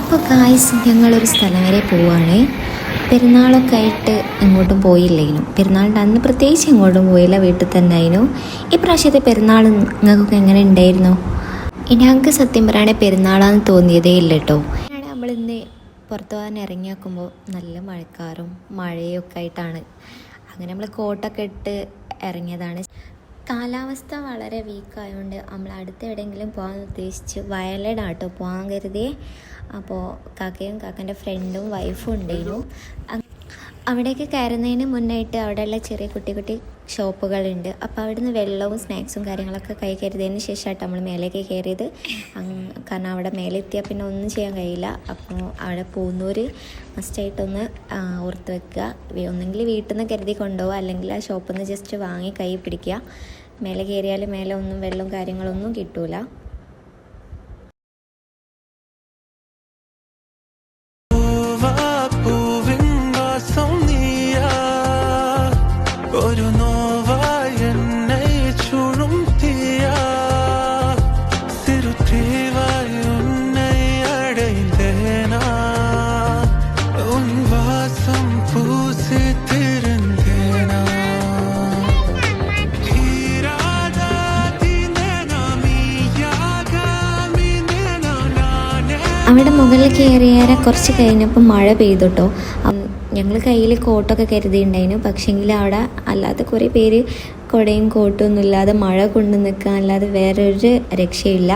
അപ്പോൾ ഗായ്സ് ഞങ്ങളൊരു സ്ഥലം വരെ പോവുകയാണ്. പെരുന്നാളൊക്കെ ആയിട്ട് എങ്ങോട്ടും പോയില്ലേനു. പെരുന്നാളിൻ്റെ അന്ന് പ്രത്യേകിച്ച് എങ്ങോട്ടും പോയില്ല, വീട്ടിൽ തന്നെ ആയിരുന്നു. ഈ പ്രാവശ്യത്തെ പെരുന്നാൾ നിങ്ങൾക്കൊക്കെ എങ്ങനെ ഉണ്ടായിരുന്നു? ഞങ്ങൾക്ക് സത്യം പറയുകയാണെങ്കിൽ പെരുന്നാളാന്ന് തോന്നിയതേ ഇല്ല കേട്ടോ. നമ്മളിന്ന് പുറത്തു പോകാൻ ഇറങ്ങി നോക്കുമ്പോൾ നല്ല മഴക്കാറും മഴയൊക്കെ ആയിട്ടാണ്. അങ്ങനെ നമ്മൾ കോട്ടൊക്കെ ഇട്ട് ഇറങ്ങിയതാണ്. കാലാവസ്ഥ വളരെ വീക്കായതുകൊണ്ട് നമ്മൾ അടുത്ത് എവിടെയെങ്കിലും പോകാൻ ഉദ്ദേശിച്ച് വയനാടാട്ടോ പോകാൻ കരുതിയേ. അപ്പോൾ കാക്കയും കാക്കൻ്റെ ഫ്രണ്ടും വൈഫും ഉണ്ടായിരുന്നു. അവിടേക്ക് കയറുന്നതിന് മുന്നായിട്ട് അവിടെയുള്ള ചെറിയ കുട്ടി കുട്ടി ഷോപ്പുകളുണ്ട്. അപ്പോൾ അവിടുന്ന് വെള്ളവും സ്നാക്സും കാര്യങ്ങളൊക്കെ കൈ കരുതിയതിന് ശേഷമായിട്ട് നമ്മൾ മേലേക്ക് കയറിയത്. കാരണം അവിടെ മേലെത്തിയാൽ പിന്നെ ഒന്നും ചെയ്യാൻ കഴിയില്ല. അപ്പോൾ അവിടെ പോകുന്നവർ മസ്റ്റായിട്ടൊന്ന് ഓർത്ത് വെക്കുക. ഒന്നെങ്കിൽ വീട്ടിൽ നിന്ന് കരുതി കൊണ്ടുപോകുക, അല്ലെങ്കിൽ ആ ഷോപ്പിൽ നിന്ന് ജസ്റ്റ് വാങ്ങി കൈ പിടിക്കുക. മേലെ കയറിയാൽ മേലെ ഒന്നും വെള്ളവും കാര്യങ്ങളൊന്നും കിട്ടൂല. അവിടെ മുകളിൽ കയറിയേറെ കുറച്ച് കഴിഞ്ഞപ്പോൾ മഴ പെയ്തു കേട്ടോ. ഞങ്ങൾ കയ്യിൽ കോട്ടൊക്കെ കരുതിയിട്ടുണ്ടായിരുന്നു. പക്ഷേങ്കിൽ അവിടെ അല്ലാതെ കുറേ പേര് കുടയും കോട്ടൊന്നും ഇല്ലാതെ മഴ കൊണ്ട് നിൽക്കുക അല്ലാതെ വേറൊരു രക്ഷയില്ല.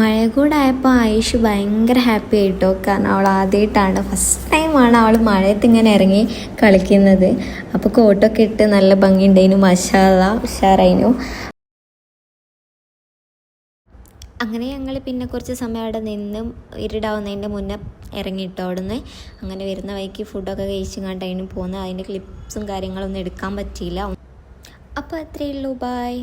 മഴ കൂടെ ആയപ്പോൾ ആയിഷ് ഭയങ്കര ഹാപ്പി ആയിട്ടോ. കാരണം അവൾ ആദ്യമായിട്ടാണ്, ഫസ്റ്റ് ടൈമാണ് അവൾ മഴയത്ത് ഇങ്ങനെ ഇറങ്ങി കളിക്കുന്നത്. അപ്പോൾ കോട്ടൊക്കെ ഇട്ട് നല്ല ഭംഗിയുണ്ടായിരുന്നു. മാഷാ അല്ലാഹ് ഉഷാറായിരുന്നു. അങ്ങനെ ഞങ്ങൾ പിന്നെ കുറച്ച് സമയം അവിടെ നിന്നും ഇരുടാവുന്നതിൻ്റെ മുന്നേ ഇറങ്ങിയിട്ടോ അവിടുന്ന്. അങ്ങനെ വരുന്ന വഴിക്ക് ഫുഡൊക്കെ കഴിച്ചും കണ്ടതിന് പോകുന്നത്. അതിൻ്റെ ക്ലിപ്സും കാര്യങ്ങളൊന്നും എടുക്കാൻ പറ്റിയില്ല. അപ്പോൾ അത്രയേ ഉള്ളൂ. ബായ്.